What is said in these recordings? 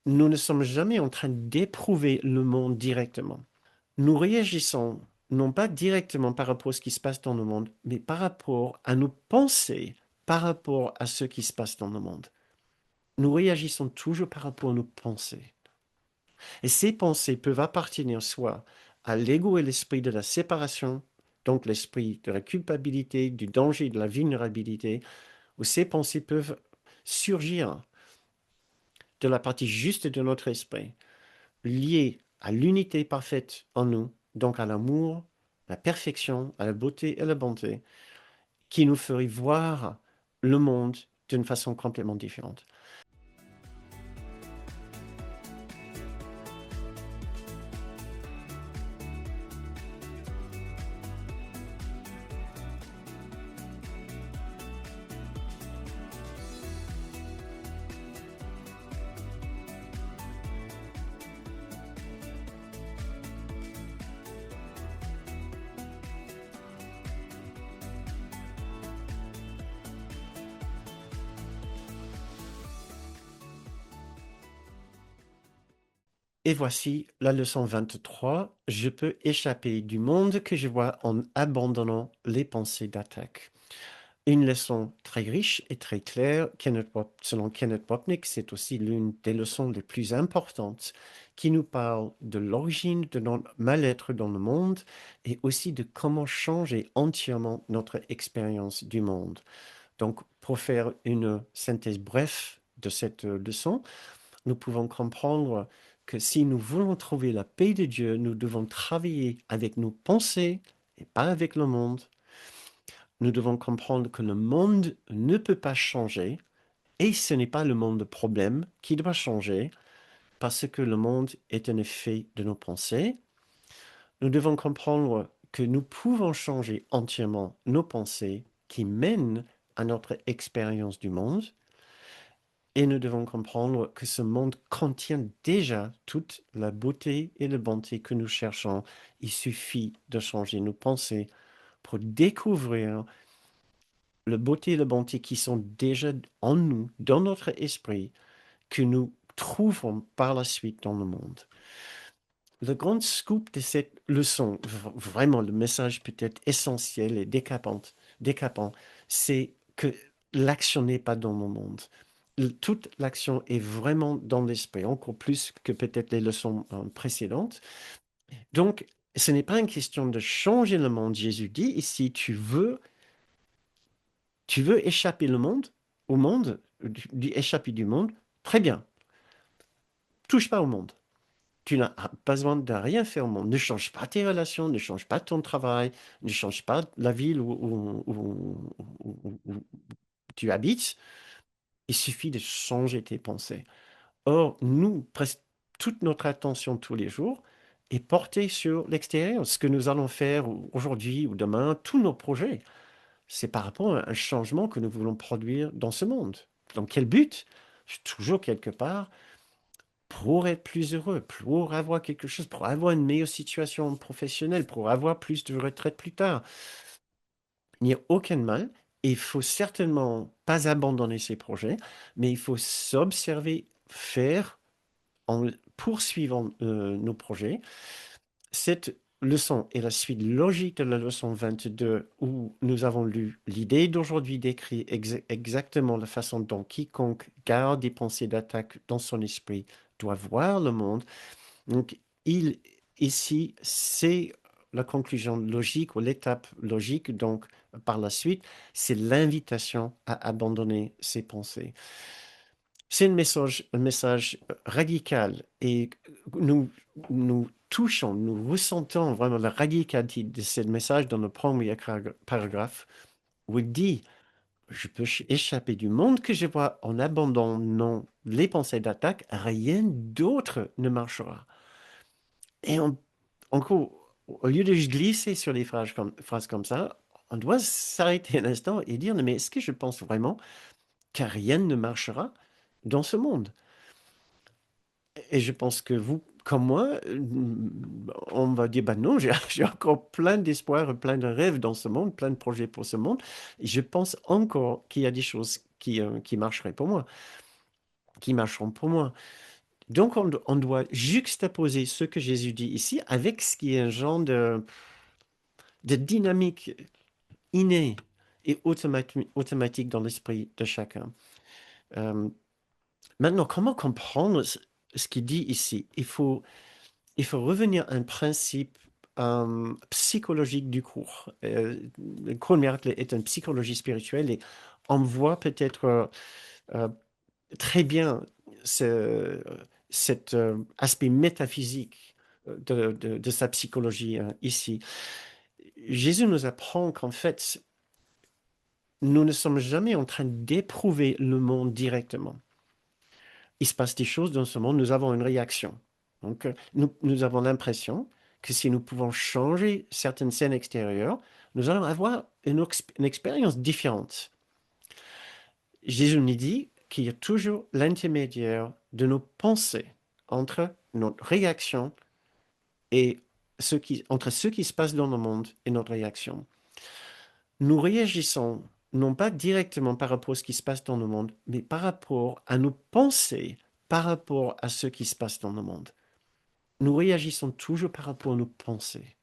nous ne sommes jamais en train d'éprouver le monde directement. Nous réagissons non pas directement par rapport à ce qui se passe dans le monde, mais par rapport à nos pensées, par rapport à ce qui se passe dans le monde. Nous réagissons toujours par rapport à nos pensées. Et ces pensées peuvent appartenir soit à l'ego et l'esprit de la séparation, donc l'esprit de la culpabilité, du danger, de la vulnérabilité, ou ces pensées peuvent surgir de la partie juste de notre esprit, liées à l'unité parfaite en nous, donc à l'amour, la perfection, à la beauté et la bonté, qui nous ferait voir le monde d'une façon complètement différente. Et voici la leçon 23. Je peux échapper du monde que je vois en abandonnant les pensées d'attaque. Une leçon très riche et très claire. Selon Kenneth Wapnick, c'est aussi l'une des leçons les plus importantes qui nous parle de l'origine de notre mal-être dans le monde et aussi de comment changer entièrement notre expérience du monde. Donc, pour faire une synthèse brève de cette leçon, nous pouvons comprendre que si nous voulons trouver la paix de Dieu, nous devons travailler avec nos pensées et pas avec le monde. Nous devons comprendre que le monde ne peut pas changer et ce n'est pas le monde de problème qui doit changer parce que le monde est un effet de nos pensées. Nous devons comprendre que nous pouvons changer entièrement nos pensées qui mènent à notre expérience du monde. Et nous devons comprendre que ce monde contient déjà toute la beauté et la bonté que nous cherchons. Il suffit de changer nos pensées pour découvrir la beauté et la bonté qui sont déjà en nous, dans notre esprit, que nous trouvons par la suite dans le monde. Le grand scoop de cette leçon, vraiment le message peut-être essentiel et décapant, c'est que l'action n'est pas dans le monde. Toute l'action est vraiment dans l'esprit, encore plus que peut-être les leçons précédentes. Donc, ce n'est pas une question de changer le monde. Jésus dit ici, tu veux échapper au monde, échapper du monde, très bien, touche pas au monde. Tu n'as pas besoin de rien faire au monde. Ne change pas tes relations, ne change pas ton travail, ne change pas la ville où tu habites. Il suffit de changer tes pensées. Or, nous, presque toute notre attention tous les jours est portée sur l'extérieur. Ce que nous allons faire aujourd'hui ou demain, tous nos projets, c'est par rapport à un changement que nous voulons produire dans ce monde. Dans quel but? Toujours quelque part pour être plus heureux, pour avoir quelque chose, pour avoir une meilleure situation professionnelle, pour avoir plus de retraite plus tard. Il n'y a aucun mal. Il faut certainement pas abandonner ces projets, mais il faut s'observer, faire en poursuivant nos projets. Cette leçon est la suite logique de la leçon 22 où nous avons lu l'idée d'aujourd'hui décrit exactement la façon dont quiconque garde des pensées d'attaque dans son esprit doit voir le monde. Donc, il, ici, c'est la conclusion logique ou l'étape logique. Donc, par la suite, c'est l'invitation à abandonner ses pensées. C'est un message radical et nous, nous touchons, nous ressentons vraiment la radicalité de ce message dans le premier paragraphe où il dit, je peux échapper du monde que je vois en abandonnant les pensées d'attaque, rien d'autre ne marchera. Et encore, au lieu de glisser sur les phrases comme ça, on doit s'arrêter un instant et dire, mais est-ce que je pense vraiment que rien ne marchera dans ce monde? Et je pense que vous, comme moi, on va dire, bah non, j'ai encore plein d'espoir, plein de rêves dans ce monde, plein de projets pour ce monde. Et je pense encore qu'il y a des choses qui marcheraient pour moi, qui marcheront pour moi. Donc, on doit juxtaposer ce que Jésus dit ici avec ce qui est un genre de dynamique innée et automatique dans l'esprit de chacun. Euh, Maintenant, comment comprendre ce qu'il dit ici? Il faut revenir à un principe psychologique du cours. Le cours de miracle est une psychologie spirituelle et on voit peut-être euh, très bien ce, cet aspect métaphysique de sa psychologie ici. Jésus nous apprend qu'en fait, nous ne sommes jamais en train d'éprouver le monde directement. Il se passe des choses dans ce monde, nous avons une réaction. Donc, nous avons l'impression que si nous pouvons changer certaines scènes extérieures, nous allons avoir une expérience différente. Jésus nous dit qu'il y a toujours l'intermédiaire de nos pensées entre notre réaction et entre ce qui se passe dans le monde et notre réaction. Nous réagissons non pas directement par rapport à ce qui se passe dans le monde, mais par rapport à nos pensées, par rapport à ce qui se passe dans le monde. Nous réagissons toujours par rapport à nos pensées.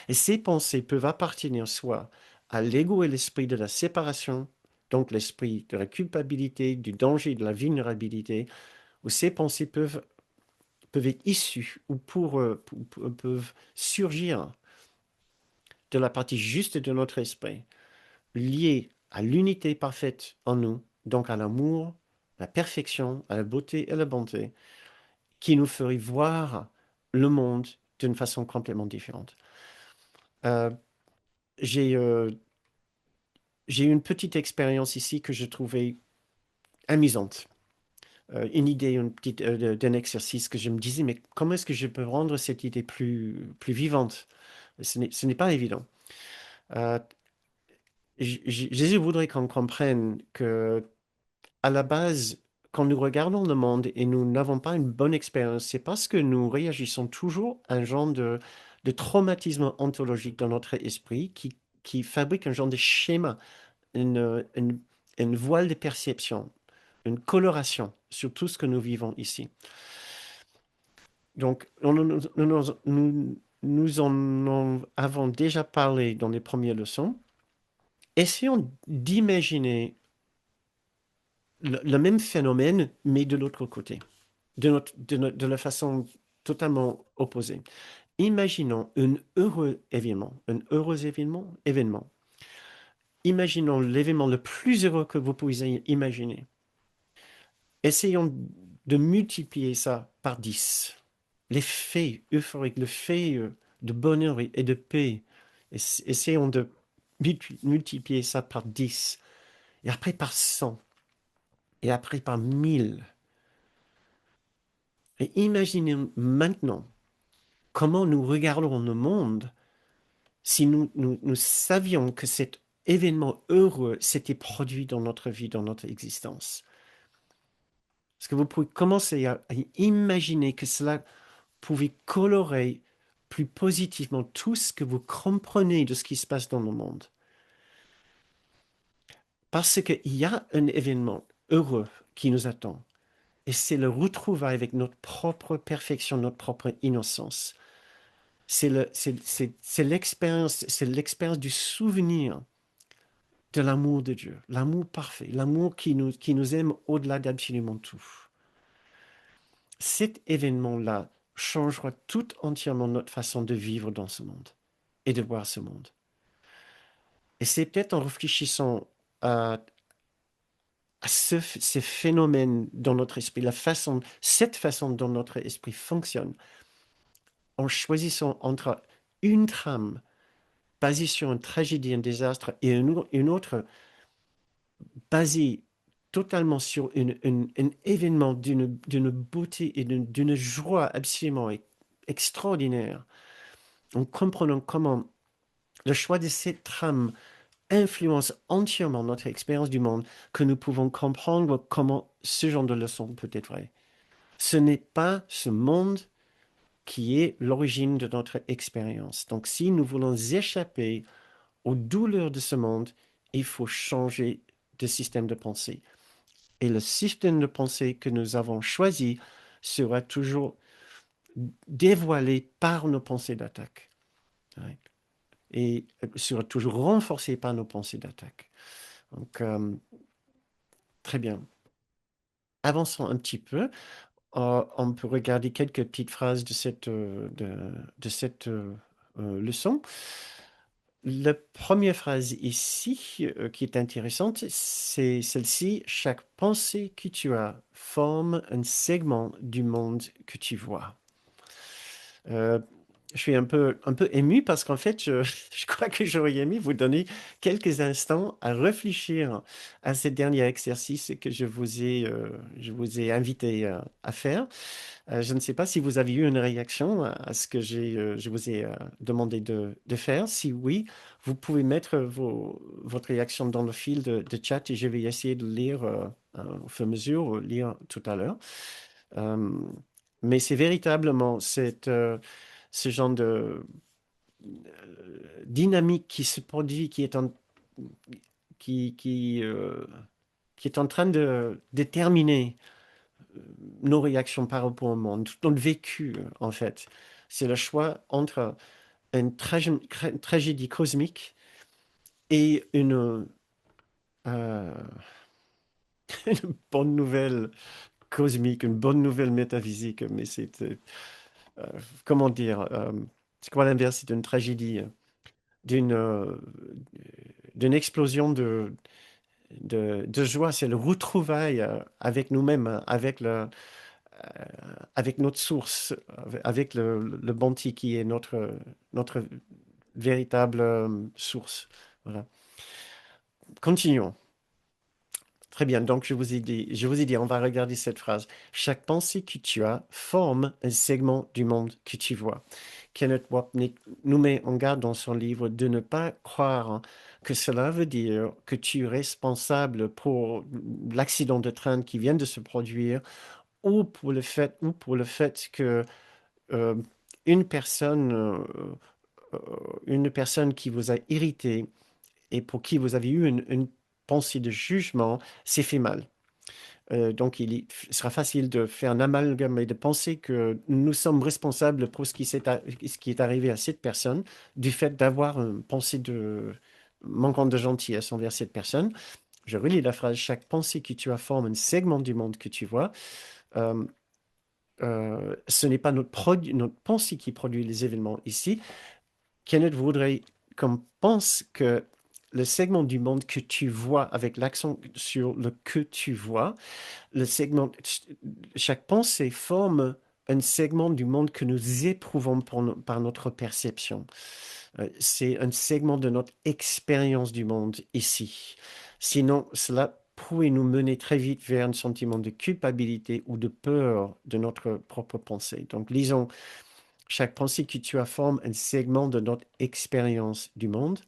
Et ces pensées peuvent appartenir soit à l'ego et l'esprit de la séparation, donc l'esprit de la culpabilité, du danger, de la vulnérabilité, ou ces pensées peuvent être issues ou peuvent surgir de la partie juste de notre esprit, liée à l'unité parfaite en nous, donc à l'amour, la perfection, à la beauté et la bonté, qui nous ferait voir le monde d'une façon complètement différente. Euh, j'ai j'ai eu une petite expérience ici que je trouvais amusante. Une idée d'un exercice que je me disais, mais comment est-ce que je peux rendre cette idée plus vivante? Ce n'est pas évident. Euh, Jésus voudrait qu'on comprenne que, à la base, quand nous regardons le monde et nous n'avons pas une bonne expérience, c'est parce que nous réagissons toujours à un genre de traumatisme ontologique dans notre esprit qui fabrique un genre de schéma, une, une, une voile de perception, une coloration sur tout ce que nous vivons ici. Donc, nous en avons déjà parlé dans les premières leçons. Essayons d'imaginer le même phénomène, mais de l'autre côté, de la façon totalement opposée. Imaginons un heureux événement. Imaginons l'événement le plus heureux que vous pouvez imaginer. Essayons de multiplier ça par 10. L'effet euphorique, l'effet de bonheur et de paix. Essayons de multiplier ça par 10. Et après par 100. Et après par 1000. Et imaginez maintenant comment nous regardons le monde si nous savions que cet événement heureux s'était produit dans notre vie, dans notre existence. Est-ce que vous pouvez commencer à imaginer que cela pouvait colorer plus positivement tout ce que vous comprenez de ce qui se passe dans le monde? Parce qu'il y a un événement heureux qui nous attend. Et c'est le retrouvailles avec notre propre perfection, notre propre innocence. C'est l'expérience du souvenir de l'amour de Dieu, l'amour parfait, l'amour qui nous aime au-delà d'absolument tout. Cet événement-là changera tout entièrement notre façon de vivre dans ce monde et de voir ce monde. Et c'est peut-être en réfléchissant à ces phénomènes dans notre esprit, cette façon dont notre esprit fonctionne, en choisissant entre une trame basée sur une tragédie, un désastre, et une autre basée totalement sur un événement d'une beauté et d'une joie absolument extraordinaire, en comprenant comment le choix de cette trame influence entièrement notre expérience du monde, que nous pouvons comprendre comment ce genre de leçon peut être vrai. Ce n'est pas ce monde qui est l'origine de notre expérience. Donc, si nous voulons échapper aux douleurs de ce monde, il faut changer de système de pensée. Et le système de pensée que nous avons choisi sera toujours dévoilé par nos pensées d'attaque. Ouais. Et sera toujours renforcé par nos pensées d'attaque. Donc, très bien. Avançons un petit peu. On peut regarder quelques petites phrases de cette leçon. La première phrase ici, qui est intéressante, c'est celle-ci. Chaque pensée que tu as forme un segment du monde que tu vois. Euh, je suis un peu ému parce qu'en fait, je crois que j'aurais aimé vous donner quelques instants à réfléchir à ce dernier exercice que je vous ai invité à faire. Je ne sais pas si vous avez eu une réaction à ce que je vous ai demandé de faire. Si oui, vous pouvez mettre votre réaction dans le fil de chat et je vais essayer de lire au fur et à mesure, lire tout à l'heure. Euh, mais c'est véritablement ce genre de dynamique qui se produit, qui, qui, euh, qui est en train de déterminer nos réactions par rapport au monde, tout notre vécu, en fait. C'est le choix entre une tragédie cosmique et euh, une bonne nouvelle cosmique, une bonne nouvelle métaphysique. Mais euh, comment dire, c'est quoi l'inverse d'une tragédie? D'une d'une explosion de joie, c'est le retrouvaille avec nous-mêmes, avec notre source, avec le Bonti qui est notre véritable source. Voilà. Continuons. Très bien. Donc, je vous ai dit, on va regarder cette phrase. Chaque pensée que tu as forme un segment du monde que tu vois. Kenneth Wapnick nous met en garde dans son livre de ne pas croire que cela veut dire que tu es responsable pour l'accident de train qui vient de se produire ou pour le fait que euh, une personne, euh, euh, une personne qui vous a irrité et pour qui vous avez eu une pensée de jugement s'est fait mal. Donc, sera facile de faire un amalgame et de penser que nous sommes responsables pour ce qui est arrivé à cette personne, du fait d'avoir une pensée de manquant de gentillesse envers cette personne. Je relis la phrase, chaque pensée que tu as forme un segment du monde que tu vois. Euh, ce n'est pas notre pensée qui produit les événements ici. Kenneth voudrait qu'on pense que le segment du monde que tu vois, avec l'accent sur le que tu vois, le segment, chaque pensée forme un segment du monde que nous éprouvons par notre perception. C'est un segment de notre expérience du monde ici. Sinon, cela pourrait nous mener très vite vers un sentiment de culpabilité ou de peur de notre propre pensée. Donc, lisons, chaque pensée que tu as forme un segment de notre expérience du monde.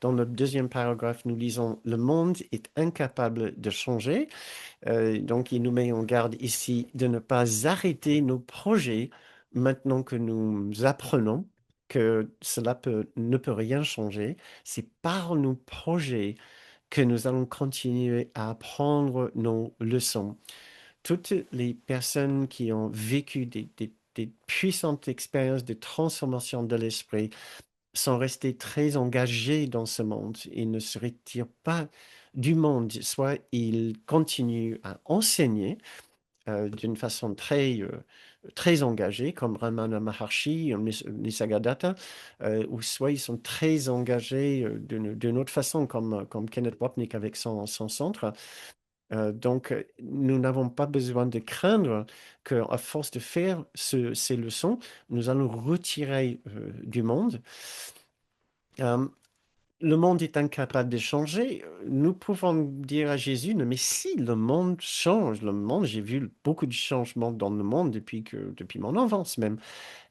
Dans le deuxième paragraphe, nous lisons, le monde est incapable de changer. Donc, il nous met en garde ici de ne pas arrêter nos projets maintenant que nous apprenons que ne peut rien changer. C'est par nos projets que nous allons continuer à apprendre nos leçons. Toutes les personnes qui ont vécu des puissantes expériences de transformation de l'esprit sont restés très engagés dans ce monde. Ils ne se retirent pas du monde, soit ils continuent à enseigner d'une façon très engagée, comme Ramana Maharshi, Nisargadatta, ou soit ils sont très engagés d'une autre façon, comme Kenneth Wapnick avec son centre. Donc, nous n'avons pas besoin de craindre qu'à force de faire ces leçons, nous allons retirer du monde. Euh, le monde est incapable de changer. Nous pouvons dire à Jésus, mais si le monde change, le monde, j'ai vu beaucoup de changements dans le monde depuis mon enfance même.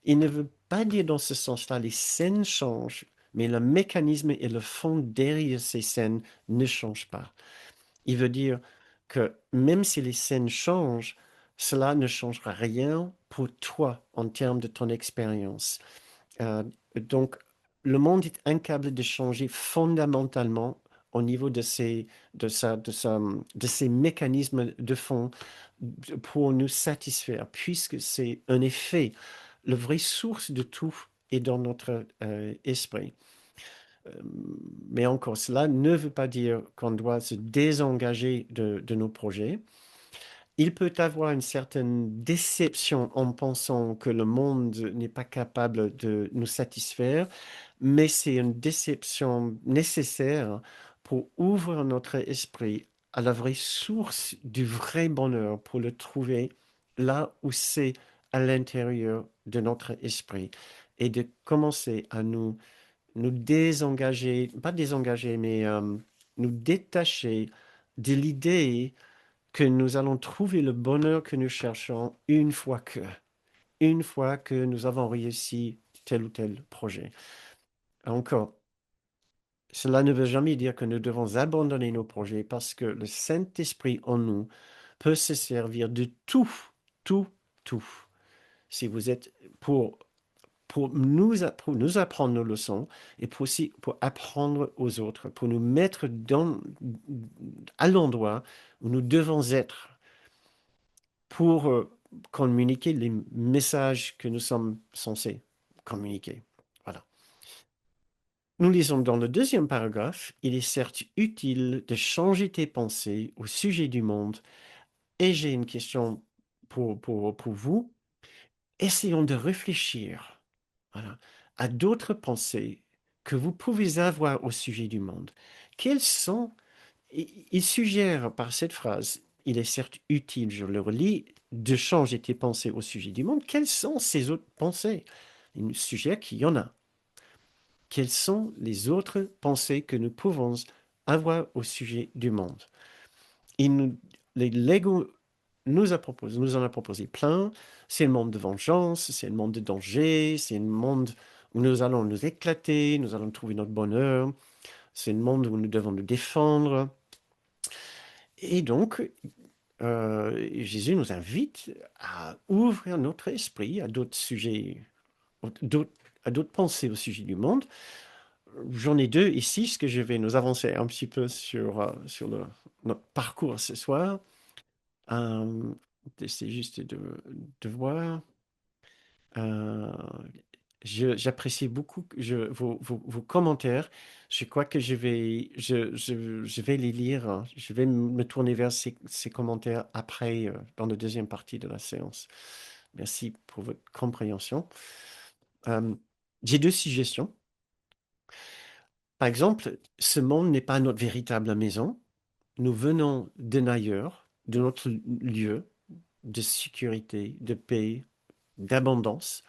Il ne veut pas dire dans ce sens-là, les scènes changent, mais le mécanisme et le fond derrière ces scènes ne changent pas. Il veut dire que même si les scènes changent, cela ne changera rien pour toi en termes de ton expérience. Euh, donc, le monde est incapable de changer fondamentalement au niveau de ses mécanismes de fond, pour nous satisfaire, puisque c'est un effet. La vraie source de tout est dans notre esprit. Euh, mais encore, cela ne veut pas dire qu'on doit se désengager de nos projets. Il peut avoir une certaine déception en pensant que le monde n'est pas capable de nous satisfaire, mais c'est une déception nécessaire pour ouvrir notre esprit à la vraie source du vrai bonheur, pour le trouver là où c'est à l'intérieur de notre esprit et de commencer à nous désengager, pas désengager, mais nous détacher de l'idée que nous allons trouver le bonheur que nous cherchons une fois que nous avons réussi tel ou tel projet. Encore, cela ne veut jamais dire que nous devons abandonner nos projets parce que le Saint-Esprit en nous peut se servir de tout, tout, tout. Si vous êtes pour nous apprendre nos leçons et pour aussi pour apprendre aux autres, pour nous mettre à l'endroit où nous devons être pour communiquer les messages que nous sommes censés communiquer. Voilà. Nous lisons dans le deuxième paragraphe, il est certes utile de changer tes pensées au sujet du monde. Et j'ai une question pour vous. Essayons de réfléchir, voilà, à d'autres pensées que vous pouvez avoir au sujet du monde. Quelles sont il suggère par cette phrase, il est certes utile, je le relis, de changer tes pensées au sujet du monde. Quelles sont ces autres pensées? Il suggère qu'il y en a. Quelles sont les autres pensées que nous pouvons avoir au sujet du monde? Il nous, les Lego nous en a proposé plein. C'est le monde de vengeance, c'est le monde de danger, c'est le monde où nous allons nous éclater, nous allons trouver notre bonheur, c'est le monde où nous devons nous défendre. Et donc, Jésus nous invite à ouvrir notre esprit à d'autres sujets, d'autres- à d'autres pensées au sujet du monde. J'en ai deux ici, ce que je vais nous avancer un petit peu sur notre parcours ce soir. Euh, c'est juste de voir. Euh, J'apprécie beaucoup vos commentaires. Je crois que je vais les lire, hein. Je vais me tourner vers ces commentaires après, dans la deuxième partie de la séance. Merci pour votre compréhension. Euh, j'ai deux suggestions. Par exemple, ce monde n'est pas notre véritable maison. Nous venons d'un ailleurs, de notre lieu de sécurité, de paix, d'abondance,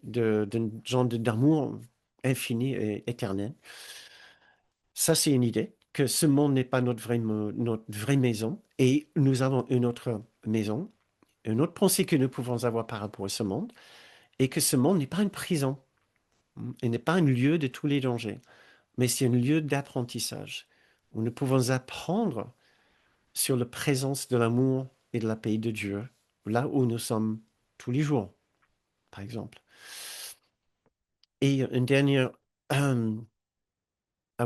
d'un genre d'amour infini et éternel. Ça, c'est une idée, que ce monde n'est pas notre vraie maison et nous avons une autre maison, une autre pensée que nous pouvons avoir par rapport à ce monde et que ce monde n'est pas une prison, et n'est pas un lieu de tous les dangers, mais c'est un lieu d'apprentissage où nous pouvons apprendre sur la présence de l'amour et de la paix de Dieu, là où nous sommes tous les jours, par exemple. Et une dernière... ah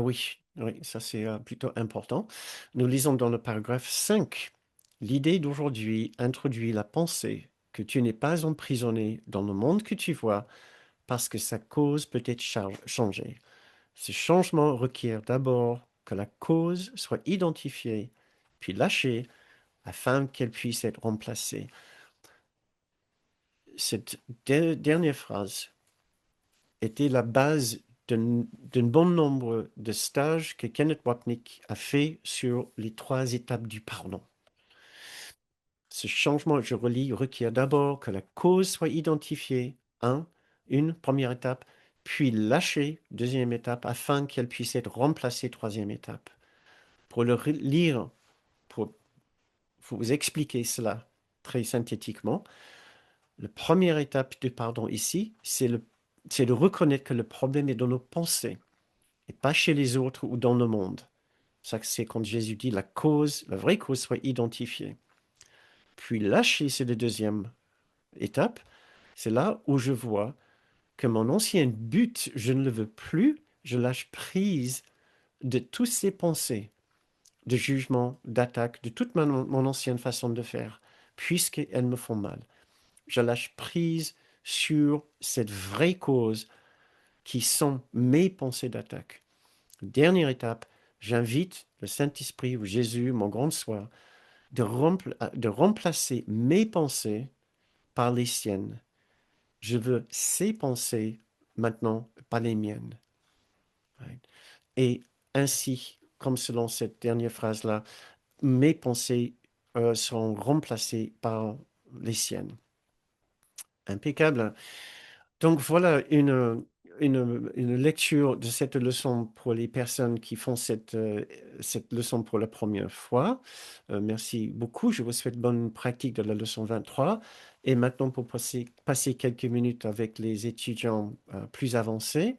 oui, oui, ça c'est plutôt important. Nous lisons dans le paragraphe 5. L'idée d'aujourd'hui introduit la pensée que tu n'es pas emprisonné dans le monde que tu vois parce que sa cause peut être changée. Ce changement requiert d'abord que la cause soit identifiée, puis lâchée, afin qu'elle puisse être remplacée. Cette dernière phrase était la base d'un bon nombre de stages que Kenneth Wapnick a fait sur les trois étapes du pardon. Ce changement, je relis, requiert d'abord que la cause soit identifiée, une première étape, puis lâchée, deuxième étape, afin qu'elle puisse être remplacée, troisième étape. Pour le lire, pour vous expliquer cela très synthétiquement, la première étape du pardon ici, c'est de reconnaître que le problème est dans nos pensées et pas chez les autres ou dans le monde. Ça, c'est quand Jésus dit la cause, la vraie cause soit identifiée. Puis lâcher, c'est la deuxième étape. C'est là où je vois que mon ancien but, je ne le veux plus, je lâche prise de toutes ces pensées. de jugement, d'attaque, de toute mon ancienne façon de faire, puisqu'elles me font mal. Je lâche prise sur cette vraie cause qui sont mes pensées d'attaque. Dernière étape, j'invite le Saint-Esprit ou Jésus, mon grand soi, de remplacer mes pensées par les siennes. Je veux ses pensées maintenant, pas les miennes. Right? Et ainsi, comme selon cette dernière phrase-là, mes pensées seront remplacées par les siennes. Impeccable. Donc voilà une lecture de cette leçon pour les personnes qui font cette leçon pour la première fois. Merci beaucoup. Je vous souhaite bonne pratique de la leçon 23. Et maintenant, pour passer quelques minutes avec les étudiants plus avancés.